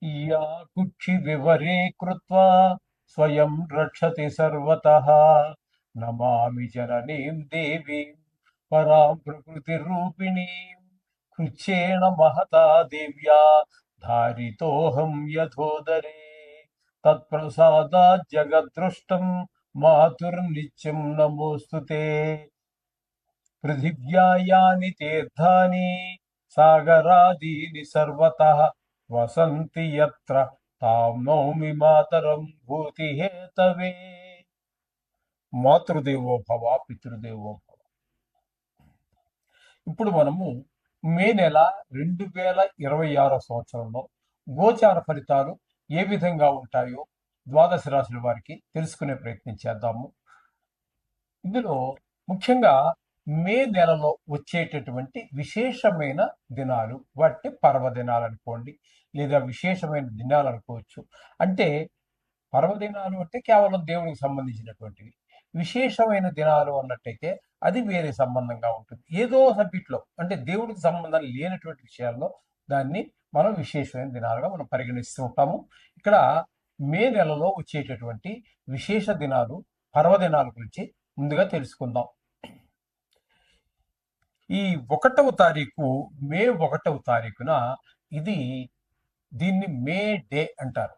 या कुक्षिविवरे कृत्वा स्वयं रक्षति सर्वतः नमामि जननीं देवीं परां प्रकृतिरूपिणीं कृच्छ्रेण महता देव्या धारितोऽहं यथोदरे तत्प्रसादात् जगद्दृष्टं मातुर्नित्यं नमोऽस्तु ते पृथिव्या यानि तीर्थानि सागरादीनि सर्वतः वसन्ति यत्र तां नौमि मातरं भूतिहेतवे మాతృదేవో భవ పితృదేవో భవ. ఇప్పుడు మనము మే నెల 2026 సంవత్సరంలో గోచార ఫలితాలు ఏ విధంగా ఉంటాయో ద్వాదశ రాశుల వారికి తెలుసుకునే ప్రయత్నం చేద్దాము. ఇందులో ముఖ్యంగా మే నెలలో వచ్చేటటువంటి విశేషమైన దినాలు, వాటిని పర్వదినాలు అనుకోండి, లేదా విశేషమైన దినాలు అనుకోవచ్చు. అంటే పర్వదినాలు అంటే కేవలం దేవుడికి సంబంధించినటువంటివి. విశేషమైన దినాలు అన్నట్టయితే అది వేరే సంబంధంగా ఉంటుంది. ఏదో సబ్జెక్ట్లో అంటే దేవుడికి సంబంధం లేనటువంటి విషయాల్లో దాన్ని మనం విశేషమైన దినాలుగా మనం పరిగణిస్తూ ఉంటాము. ఇక్కడ మే నెలలో వచ్చేటటువంటి విశేష దినాలు, పర్వదినాల గురించి ముందుగా తెలుసుకుందాం. ఈ 1వ తారీఖు, మే 1వ తారీఖున దీన్ని మే డే అంటారు.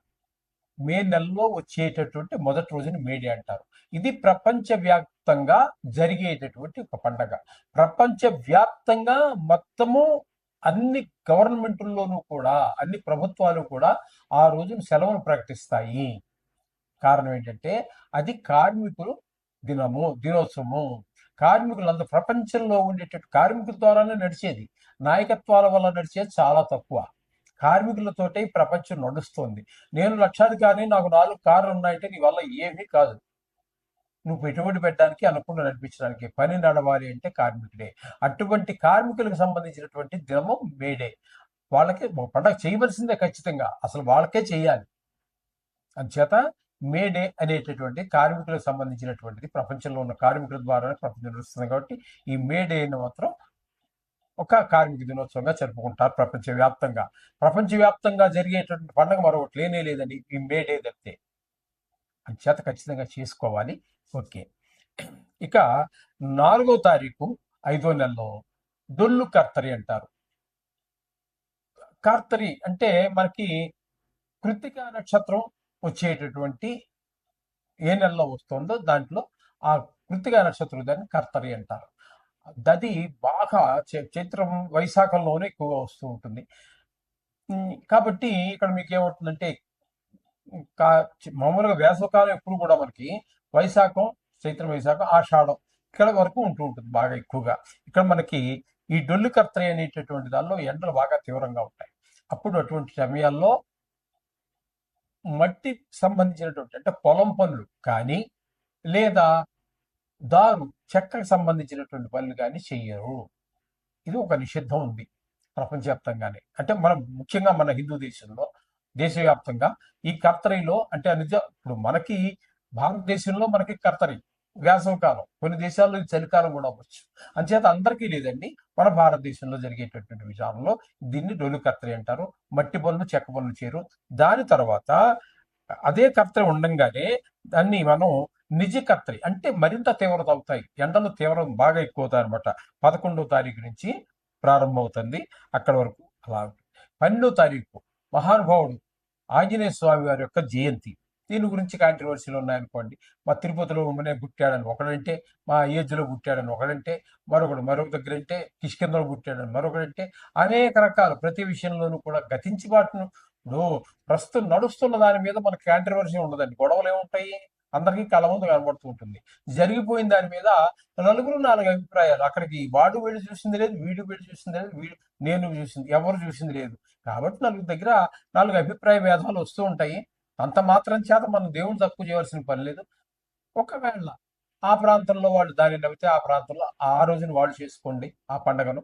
మే నెలలో వచ్చేటటువంటి మొదటి రోజుని మే డే అంటారు. ఇది ప్రపంచవ్యాప్తంగా జరిగేటటువంటి ఒక పండగ. ప్రపంచవ్యాప్తంగా మొత్తము అన్ని గవర్నమెంట్ల్లోనూ కూడా, అన్ని ప్రభుత్వాలు కూడా ఆ రోజున సెలవును ప్రకటిస్తాయి. కారణం ఏంటంటే అది కార్మికులు దినోత్సవము. కార్మికులంతా ప్రపంచంలో ఉండేటటువంటి కార్మికుల ద్వారానే నడిచేది. నాయకత్వాల వల్ల నడిచేది చాలా తక్కువ. కార్మికులతోటే ఈ ప్రపంచం నడుస్తోంది. నేను లక్షాధికారిని, నాకు 4 కార్లు ఉన్నాయంటే నీ వల్ల ఏమీ కాదు. నువ్వు పెట్టుబడి పెట్టడానికి, అనుకుండా నడిపించడానికి, పని నడవాలి అంటే కార్మికుడే. అటువంటి కార్మికులకు సంబంధించినటువంటి దినము మేడే. వాళ్ళకి పండగ చేయవలసిందే ఖచ్చితంగా, అసలు వాళ్ళకే చేయాలి. అందుచేత మేడే అనేటటువంటి కార్మికులకు సంబంధించినటువంటిది ప్రపంచంలో ఉన్న కార్మికుల ద్వారానే ప్రపంచం నడుస్తుంది. కాబట్టి ఈ మేడేని మాత్రం ఒక కార్మిక దినోత్సవంగా జరుపుకుంటారు ప్రపంచవ్యాప్తంగా. ప్రపంచవ్యాప్తంగా జరిగేటువంటి పండుగ మరొకటి లేనే లేదండి ఈ మే డే తప్పితే. అంచేత ఖచ్చితంగా చేసుకోవాలి. ఓకే, ఇక 4వ తారీఖు 5వ నెలలో డొల్లు కర్తరి అంటారు. కార్తరి అంటే మనకి కృత్తిక నక్షత్రం వచ్చేటటువంటి ఏ నెలలో వస్తుందో దాంట్లో ఆ కృత్తిక నక్షత్రం దాన్ని కర్తరి అంటారు. అది బాగా చైత్రం, వైశాఖంలోనే ఎక్కువగా వస్తూ ఉంటుంది. కాబట్టి ఇక్కడ మీకు ఏమవుతుందంటే మామూలుగా వేసవకాలం ఎప్పుడు కూడా మనకి వైశాఖం, చైత్రం, వైశాఖం, ఆషాఢం ఇక్కడ వరకు ఉంటూ ఉంటుంది బాగా ఎక్కువగా. ఇక్కడ మనకి ఈ డొల్లు కర్తరి అనేటటువంటి దానిలో ఎండలు బాగా తీవ్రంగా ఉంటాయి. అప్పుడు అటువంటి సమయాల్లో మట్టి సంబంధించినటువంటి అంటే పొలం పనులు కానీ, లేదా చెక్కకు సంబంధించినటువంటి పనులు కానీ చెయ్యరు. ఇది ఒక నిషిద్ధం ఉంది ప్రపంచవ్యాప్తంగానే. అంటే మనం ముఖ్యంగా మన హిందూ దేశంలో, దేశవ్యాప్తంగా ఈ కర్తరిలో అంటే ఇప్పుడు మనకి భారతదేశంలో మనకి కర్తరి వేసవకాలం, కొన్ని దేశాల్లో ఇది చలికాలం కూడా అవ్వచ్చు. అంచేత అందరికీ లేదండి. మన భారతదేశంలో జరిగేటటువంటి విషయాల్లో దీన్ని డొల్లు కర్తరి అంటారు. మట్టి పనులు, చెక్క పనులు చేయరు. దాని తర్వాత అదే కర్తరి ఉండంగానే దాన్ని మనం నిజ కర్తరి అంటే మరింత తీవ్రత అవుతాయి. ఎండలు తీవ్రం బాగా ఎక్కువ అవుతాయి అనమాట. 11వ తారీఖు నుంచి ప్రారంభమవుతుంది, అక్కడ వరకు అలా. 12వ తారీఖు మహానుభావుడు ఆంజనేయ స్వామి వారి యొక్క జయంతి. దీని గురించి కాంట్రవర్సీలు ఉన్నాయనుకోండి. మా తిరుపతిలో పుట్టాడని ఒకడంటే, మా ఏజ్లో పుట్టాడని ఒకడంటే, మరొక దగ్గర అంటే కిష్కిందలో పుట్టాడని మరొకడంటే, అనేక రకాలు ప్రతి విషయంలోనూ కూడా గతించి బాటును. ఇప్పుడు ప్రస్తుతం నడుస్తున్న దాని మీద మనకి కాంట్రవర్సీ ఉండదండి. గొడవలు ఏముంటాయి, అందరికీ కళ్ళ ముందు కనబడుతూ ఉంటుంది. జరిగిపోయిన దాని మీద 4 అభిప్రాయాలు. అక్కడికి వాడు వెళ్ళి చూసింది లేదు, వీడు వెళ్ళి చూసింది లేదు, నేను చూసింది, ఎవరు చూసింది లేదు. కాబట్టి దగ్గర 4 అభిప్రాయ భేదాలు వస్తూ ఉంటాయి. అంత మాత్రం చేత మనం దేవుని తక్కువ చేయవలసిన పని లేదు. ఒకవేళ ఆ ప్రాంతంలో వాళ్ళు దాన్ని నవ్వితే ఆ ప్రాంతంలో ఆ రోజున వాళ్ళు చేసుకోండి ఆ పండుగను.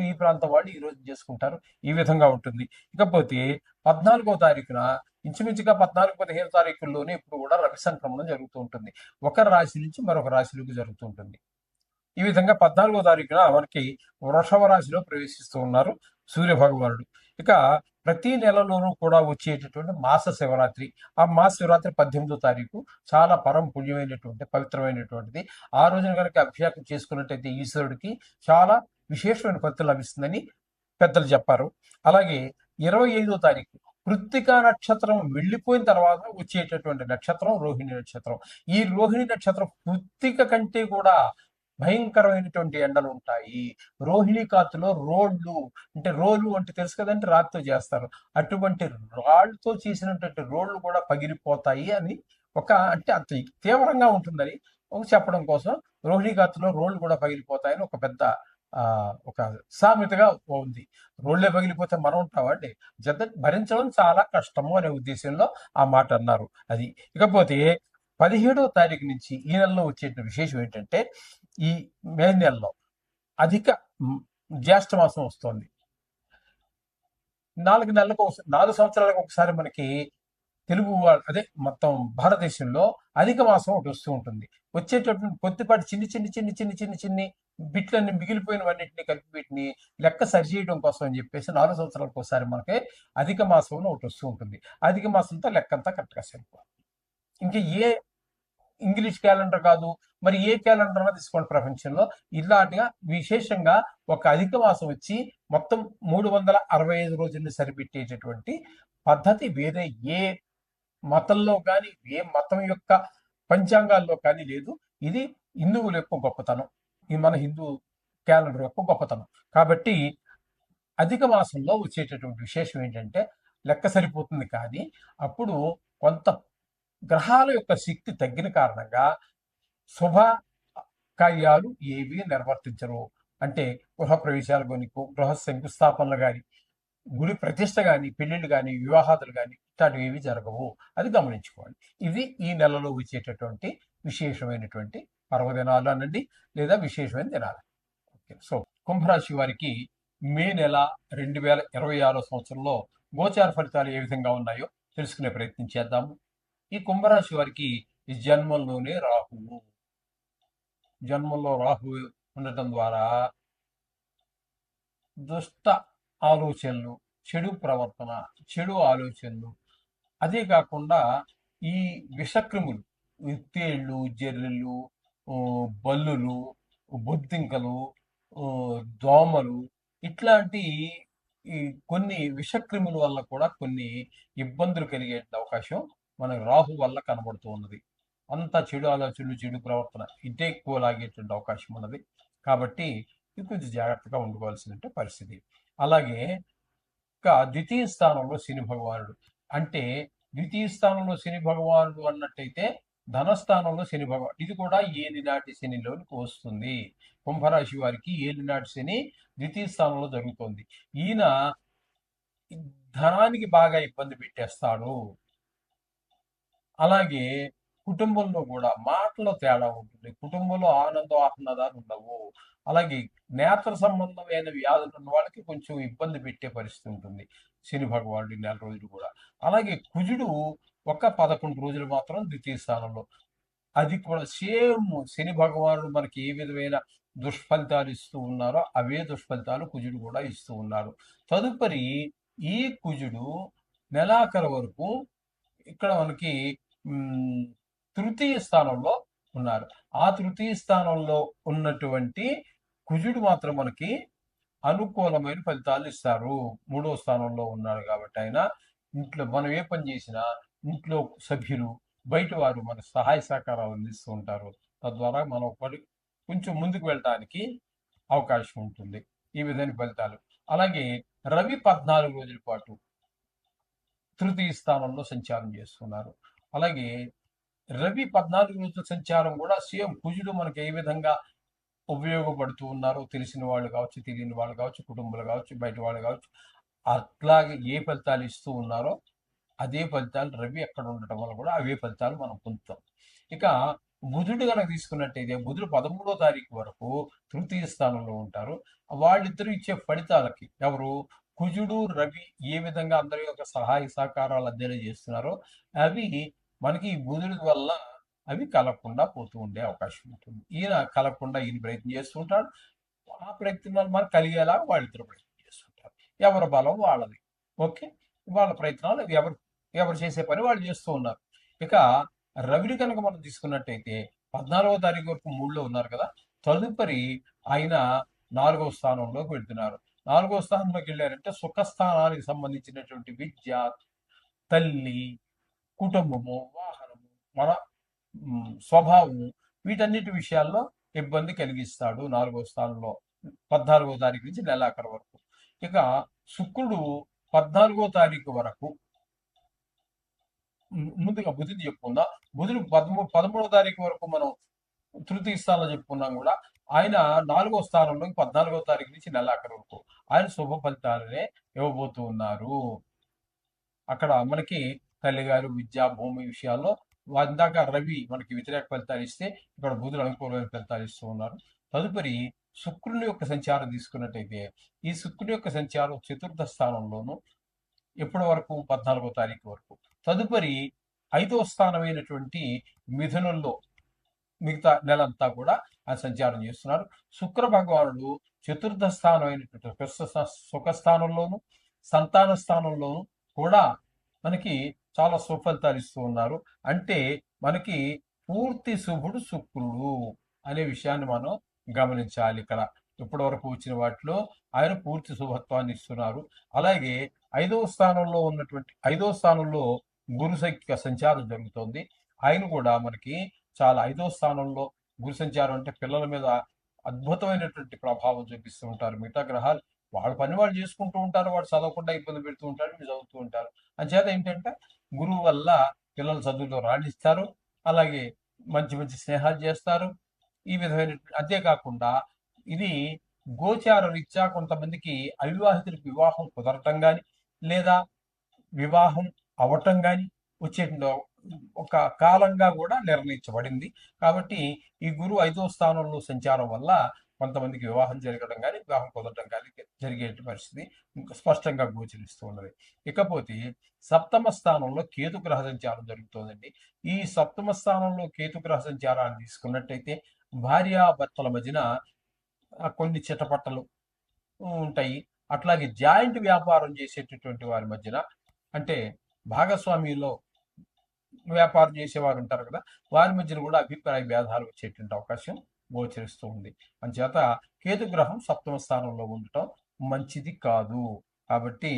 ఈ ప్రాంతం వాళ్ళు ఈ రోజు చేసుకుంటారు. ఈ విధంగా ఉంటుంది. ఇకపోతే 14వ తారీఖున ఇంచుమించుగా 14-15 తారీఖుల్లోనే ఇప్పుడు కూడా రవి సంక్రమణం జరుగుతూ ఉంటుంది. ఒక రాశి నుంచి మరొక రాశిలోకి జరుగుతూ ఉంటుంది. ఈ విధంగా 14వ తారీఖున మనకి వృషభ రాశిలో ప్రవేశిస్తూ ఉన్నారు సూర్య భగవానుడు. ఇక ప్రతి నెలలోనూ కూడా వచ్చేటటువంటి మాస శివరాత్రి. ఆ మాస శివరాత్రి 18వ తారీఖు చాలా పరమ పుణ్యమైనటువంటి, పవిత్రమైనటువంటిది. ఆ రోజున కనుక అభిషేకం చేసుకున్నట్టయితే ఈశ్వరుడికి చాలా విశేషమైన ఫలితం లభిస్తుందని పెద్దలు చెప్పారు. అలాగే 25వ తారీఖు కృత్తికా నక్షత్రం వెళ్ళిపోయిన తర్వాత వచ్చేటటువంటి నక్షత్రం రోహిణి నక్షత్రం. ఈ రోహిణి నక్షత్రం కృత్తిక కంటే కూడా భయంకరమైనటువంటి ఎండలు ఉంటాయి. రోహిణి కాతులో రోడ్లు, అంటే రోలు అంటే తెలుసు కదంటే రాతితో చేస్తారు. అటువంటి రాళ్ళతో చేసినటువంటి రోడ్లు కూడా పగిలిపోతాయి అని అంటే అంత తీవ్రంగా ఉంటుందని చెప్పడం కోసం రోహిణి కాతులో రోడ్లు కూడా పగిలిపోతాయని ఒక పెద్ద ఒక సామెతగా ఉంది. రోడ్లే పగిలిపోతే మనం ఉంటామండి. భరించడం చాలా కష్టము అనే ఉద్దేశంలో ఆ మాట అన్నారు. అది. ఇకపోతే 17వ తారీఖు నుంచి ఈ నెలలో వచ్చే విశేషం ఏంటంటే, ఈ మే నెలలో అధిక జ్యేష్ఠ మాసం వస్తుంది. 4 సంవత్సరాలకు ఒకసారి మనకి తెలుగు అదే మొత్తం భారతదేశంలో అధిక మాసం ఒకటి వస్తూ ఉంటుంది. వచ్చేటటువంటి కొద్దిపాటి చిన్ని బిట్లన్నీ మిగిలిపోయినవన్నింటినీ కలిపి వీటిని లెక్క సరిచేయడం కోసం అని చెప్పేసి 4 సంవత్సరాలకు ఒకసారి మనకి అధిక మాసంలో ఒకటి వస్తూ ఉంటుంది. అధిక మాసంతో లెక్కంతా కరెక్ట్గా సరిపోవాలి. ఇంకా ఏ ఇంగ్లీష్ క్యాలెండర్ కాదు, మరి ఏ క్యాలెండర్ అన్నా తీసుకోండి ప్రపంచంలో, ఇలాంటిగా విశేషంగా ఒక అధిక మాసం వచ్చి మొత్తం 365 రోజుల్ని సరిపెట్టేటటువంటి పద్ధతి వేరే ఏ మతంలో కానీ, ఏ మతం యొక్క పంచాంగాల్లో కానీ లేదు. ఇది హిందువుల యొక్క గొప్పతనం. ఇది మన హిందూ క్యాలెండర్ యొక్క గొప్పతనం. కాబట్టి అధిక మాసంలో వచ్చేటటువంటి విశేషం ఏంటంటే లెక్క సరిపోతుంది, కానీ అప్పుడు కొంత గ్రహాల యొక్క శక్తి తగ్గిన కారణంగా శుభ కార్యాలు ఏవి నిర్వర్తించరు. అంటే గృహ ప్రవేశాలు కానీ, గృహ శంకుస్థాపనలు కానీ, గుడి ప్రతిష్ట కానీ, పెళ్లిళ్ళు కానీ, వివాహాదులు కానీ ఇట్లాంటివి ఏవి జరగవు. అది గమనించుకోండి. ఇవి ఈ నెలలో వచ్చేటటువంటి విశేషమైనటువంటి పర్వదినాలు అనండి, లేదా విశేషమైన దినాలు. ఓకే. సో కుంభరాశి వారికి మే నెల 2026 సంవత్సరంలో గోచార ఫలితాలు ఏ విధంగా ఉన్నాయో తెలుసుకునే ప్రయత్నం చేద్దాము. ఈ కుంభరాశి వారికి ఈ జన్మంలో రాహువు ఉండటం ద్వారా దుష్ట ఆలోచనలు, చెడు ప్రవర్తన, చెడు ఆలోచనలు, అదే కాకుండా ఈ విషక్రిములు, తేళ్ళు, జర్రెలు, బల్లులు, బొద్దింకలు, దోమలు, ఇట్లాంటి ఈ కొన్ని విషక్రిముల వల్ల కూడా కొన్ని ఇబ్బందులు కలిగే అవకాశం మనకు రాహు వల్ల కనబడుతూ ఉన్నది. అంతా చెడు ఆలోచనలు, చెడు ప్రవర్తన ఇదే ఎక్కువ లాగేటువంటి అవకాశం ఉన్నది. కాబట్టి ఇది కొంచెం జాగ్రత్తగా ఉండుకోవాల్సిన పరిస్థితి. అలాగే ఇంకా ద్వితీయ స్థానంలో శని భగవానుడు, అంటే ద్వితీయ స్థానంలో శని భగవానుడు అన్నట్టయితే ధనస్థానంలో శని భగవానుడు, ఇది కూడా ఏలినాటి శనిలోనికి వస్తుంది. కుంభరాశి వారికి ఏలినాటి శని ద్వితీయ స్థానంలో జరుగుతుంది. ఈయన ధనానికి బాగా ఇబ్బంది పెట్టేస్తాడు. అలాగే కుటుంబంలో కూడా మాటలో తేడా ఉంటుంది. కుటుంబంలో ఆనందం ఆహ్లాదాలు ఉండవు. అలాగే నేత్ర సంబంధమైన వ్యాధులు ఉన్న వాళ్ళకి కొంచెం ఇబ్బంది పెట్టే పరిస్థితి ఉంటుంది శని భగవానుడు 4 రోజులు కూడా. అలాగే కుజుడు ఒక 11 రోజులు మాత్రం ద్వితీయ స్థానంలో. అది కూడా సేమ్ శని భగవానుడు మనకి ఏ విధమైన దుష్ఫలితాలు ఇస్తూ ఉన్నారో అవే దుష్ఫలితాలు కుజుడు కూడా ఇస్తూ ఉన్నారు. తదుపరి ఈ కుజుడు నెలాఖరు వరకు ఇక్కడ మనకి తృతీయ స్థానంలో ఉన్నారు. ఆ తృతీయ స్థానంలో ఉన్నటువంటి కుజుడు మాత్రం మనకి అనుకూలమైన ఫలితాలు ఇస్తారు. 3వ స్థానంలో ఉన్నాడు కాబట్టి ఆయన ఇంట్లో మనం ఏ పని చేసినా ఇంట్లో సభ్యులు, బయట వారు మన సహాయ సహకారాలు అందిస్తూ ఉంటారు. తద్వారా మనం కొంచెం ముందుకు వెళ్ళడానికి అవకాశం ఉంటుంది. ఈ విధమైన ఫలితాలు. అలాగే రవి 14 రోజుల పాటు తృతీయ స్థానంలో సంచారం చేస్తున్నారు. అలాగే రవి 14 రోజుల సంచారం కూడా సేమ్ కుజుడు మనకి ఏ విధంగా ఉపయోగపడుతూ ఉన్నారో తెలిసిన వాళ్ళు కావచ్చు, తెలియని వాళ్ళు కావచ్చు, కుటుంబాలు కావచ్చు, బయట వాళ్ళు కావచ్చు, అట్లాగే ఏ ఫలితాలు ఇస్తూ ఉన్నారో అదే ఫలితాలు రవి ఎక్కడ ఉండటం వల్ల కూడా అవే ఫలితాలు మనం పొందుతాం. ఇక బుధుడు కనుక తీసుకున్నట్టయితే బుధుడు 13వ తారీఖు వరకు తృతీయ స్థానంలో ఉంటారు. వాళ్ళిద్దరూ ఇచ్చే ఫలితాలకి ఎవరు కుజుడు, రవి ఏ విధంగా అందరి యొక్క సహాయ సహకారాలు అందజేస్తున్నారో అవి మనకి బుధుడి వల్ల అవి కలగకుండా పోతూ ఉండే అవకాశం ఉంటుంది. ఈయన కలగకుండా ఈయన ప్రయత్నం చేస్తూ ఉంటాడు. ఆ ప్రయత్నం వల్ల మనకు కలిగేలా వాళ్ళిద్దరు ప్రయత్నం చేస్తుంటారు. ఎవరి బలం వాళ్ళది. ఓకే. వాళ్ళ ప్రయత్నాలు ఎవరు ఎవరు చేసే పని వాళ్ళు చేస్తూ ఉన్నారు. ఇక రవిని కనుక మనం తీసుకున్నట్టయితే 14వ తారీఖు వరకు 3లో ఉన్నారు కదా! తదుపరి ఆయన 4వ స్థానంలోకి వెళ్తున్నారు. 4వ స్థానంలోకి వెళ్ళారంటే సుఖస్థానానికి సంబంధించినటువంటి విద్య, తల్లి, కుటుంబము, వాహనము, మన స్వభావము, వీటన్నిటి విషయాల్లో ఇబ్బంది కలిగిస్తాడు 4వ స్థానంలో 14వ తారీఖు నుంచి నెలాఖరు వరకు. ఇక శుక్రుడు 14వ తారీఖు వరకు ముందుగా బుధుడు చెప్పుకుందాం. బుధుడు 13వ తారీఖు వరకు మనం తృతీయ స్థానంలో చెప్పుకున్నాం కూడా. ఆయన 4వ స్థానంలో 14వ తారీఖు నుంచి నెలాఖరు వరకు ఆయన శుభ ఫలితాలనే ఇవ్వబోతూ ఉన్నారు. అక్కడ మనకి తల్లిగారు, విద్య, భూమి విషయాల్లో ఇందాక రవి మనకి వ్యతిరేక ఫలితాలు ఇస్తే, ఇక్కడ బుధుడు అనుకూలమైన ఫలితాలు ఇస్తూ ఉన్నారు. తదుపరి శుక్రుని యొక్క సంచారం తీసుకున్నట్టయితే, ఈ శుక్రుని యొక్క సంచారం చతుర్థ స్థానంలోను ఎప్పటి వరకు 14వ తారీఖు వరకు. తదుపరి 5వ స్థానమైనటువంటి మిథునంలో మిగతా నెలంతా కూడా ఆయన సంచారం చేస్తున్నారు. శుక్ర భగవానుడు చతుర్థ స్థానం అయినటువంటి సుఖస్థానంలోను, సంతాన స్థానంలోను కూడా మనకి చాలా సుఫలితాలు ఇస్తూ ఉన్నారు. అంటే మనకి పూర్తి శుభుడు శుక్రుడు అనే విషయాన్ని మనం గమనించాలి. ఇక్కడ ఇప్పటి వరకు వచ్చిన వాటిలో ఆయన పూర్తి శుభత్వాన్ని ఇస్తున్నారు. అలాగే 5వ స్థానంలో గురు సంచారం జరుగుతోంది. ఆయన కూడా మనకి చాలా 5వ స్థానంలో గురు సంచారం అంటే పిల్లల మీద అద్భుతమైనటువంటి ప్రభావం చూపిస్తూ ఉంటారు. మిగతా గ్రహాలు వాళ్ళ పని వాళ్ళు చేసుకుంటూ ఉంటారు. వాడు చదవకుండా ఇబ్బంది పెడుతూ ఉంటారు, వీళ్ళు చదువుతూ ఉంటారు. అంచేత ఏంటంటే గురువు వల్ల పిల్లలు చదువులో రాణిస్తారు. అలాగే మంచి మంచి స్నేహాలు చేస్తారు. ఈ విధమైన అంతేకాకుండా ఇది గోచార రీత్యా కొంతమందికి అవివాహితులకు వివాహం కుదరటం కానీ, లేదా వివాహం అవటం కానీ వచ్చే ఒక కాలంగా కూడా నిర్ణయించబడింది. కాబట్టి ఈ గురువు 5వ స్థానంలో సంచారం వల్ల కొంతమందికి వివాహం జరగడం కానీ, వివాహం కుదరడం కానీ జరిగే పరిస్థితి స్పష్టంగా గోచరిస్తూ ఉన్నది. ఇకపోతే సప్తమ స్థానంలో కేతు గ్రహ సంచారం జరుగుతుందండి. ఈ సప్తమ స్థానంలో కేతు గ్రహ సంచారాన్ని తీసుకున్నట్టయితే భార్యాభర్తల మధ్యన కొన్ని చిటపట్టలు ఉంటాయి. అట్లాగే జాయింట్ వ్యాపారం చేసేటటువంటి వారి మధ్యన, అంటే భాగస్వామ్యంలో వ్యాపారం చేసేవారు ఉంటారు కదా, వారి మధ్యన కూడా అభిప్రాయ భేదాలు వచ్చేటువంటి అవకాశం గోచరిస్తూ ఉంది. అంచేత కేతు గ్రహం సప్తమ స్థానంలో ఉండటం మంచిది కాదు. కాబట్టి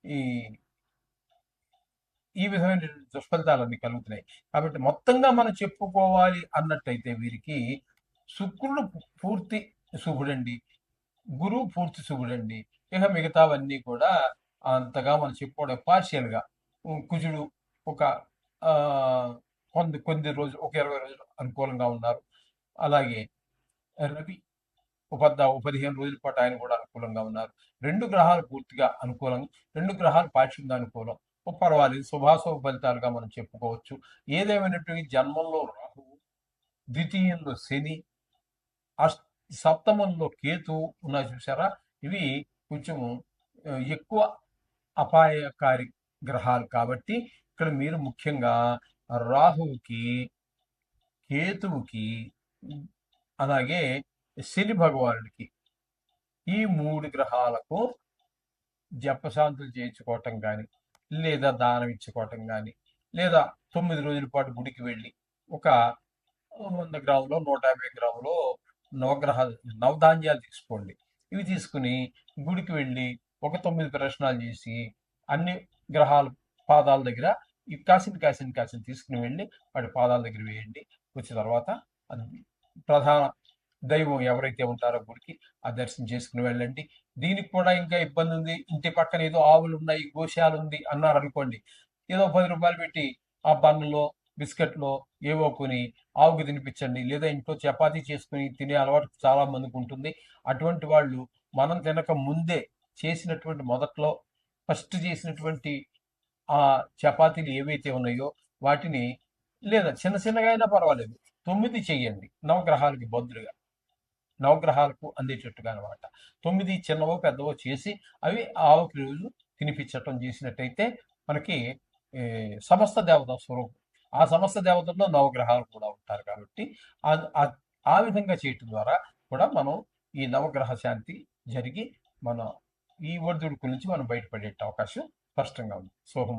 ఈ ఈ విధమైన దుష్ఫలితాలన్నీ కలుగుతున్నాయి. కాబట్టి మొత్తంగా మనం చెప్పుకోవాలి అన్నట్టయితే వీరికి శుక్రుడు పూర్తి శుభుడండి, గురువు పూర్తి శుభుడండి. ఇక మిగతావన్నీ కూడా అంతగా మనం చెప్పుకోవడం పార్షియల్గా. కుజుడు ఒక కొన్ని రోజులు, ఒక 20 రోజులు అనుకూలంగా ఉన్నారు. అలాగే రవి 15 రోజుల పాటు ఆయన కూడా అనుకూలంగా ఉన్నారు. 2 గ్రహాలు పూర్తిగా అనుకూలం, 2 గ్రహాలు పాక్షికంగా అనుకూలం. పర్వాలేదు, శుభాశుభ ఫలితాలుగా మనం చెప్పుకోవచ్చు. ఏదేమైనటువంటి జన్మంలో రాహువు, ద్వితీయంలో శని, సప్తమంలో కేతు ఉన్నాయి చూసారా, ఇవి కొంచెం ఎక్కువ అపాయకారి గ్రహాలు. కాబట్టి ఇక్కడ మీరు ముఖ్యంగా రాహువుకి, కేతువుకి, అలాగే శని భగవానుడికి, ఈ 3 గ్రహాలకు జపశాంతులు చేయించుకోవటం కానీ, లేదా దానం ఇచ్చుకోవటం కానీ, లేదా 9 రోజుల పాటు గుడికి వెళ్ళి ఒక 100 గ్రాములో 150 గ్రాములో నవధాన్యాలు తీసుకోండి. ఇవి తీసుకుని గుడికి వెళ్ళి ఒక 9 ప్రదక్షిణాలు చేసి అన్ని గ్రహాల పాదాల దగ్గర ఈ కాసిన తీసుకుని వెళ్ళి వాడి పాదాల దగ్గర వేయండి. వచ్చిన తర్వాత ప్రధాన దైవం ఎవరైతే ఉంటారో గుడికి ఆ దర్శనం చేసుకుని వెళ్ళండి. దీనికి కూడా ఇంకా ఇబ్బంది ఉంది, ఇంటి పక్కన ఏదో ఆవులు ఉన్నాయి, గోశాల ఉంది అన్నారు అనుకోండి, ఏదో 10 రూపాయలు పెట్టి ఆ బన్నులో, బిస్కెట్లో ఏవో కొని ఆవుకి తినిపించండి. లేదా ఇంట్లో చపాతీ చేసుకుని తినే అలవాటు చాలా మందికి ఉంటుంది. అటువంటి వాళ్ళు మనం తినక ముందే చేసినటువంటి మొదట్లో ఫస్ట్ చేసినటువంటి ఆ చపాతీలు ఏవైతే ఉన్నాయో వాటిని, లేదా చిన్న చిన్నగా అయినా పర్వాలేదు, 9 చెయ్యండి నవగ్రహాలకి బదులుగా, నవగ్రహాలకు అందేటట్టుగా అనమాట. 9 చిన్నవో పెద్దవో చేసి అవి ఆవుకి రోజు తినిపించటం చేసినట్టయితే మనకి సమస్త దేవత స్వరూపం. ఆ సమస్త దేవతల్లో నవగ్రహాలు కూడా ఉంటారు. కాబట్టి ఆ విధంగా చేయటం ద్వారా కూడా మనం ఈ నవగ్రహ శాంతి జరిగి మన ఈ ఒడిదుడుకుల నుంచి మనం బయటపడే అవకాశం స్పష్టంగా ఉంది. శుభం.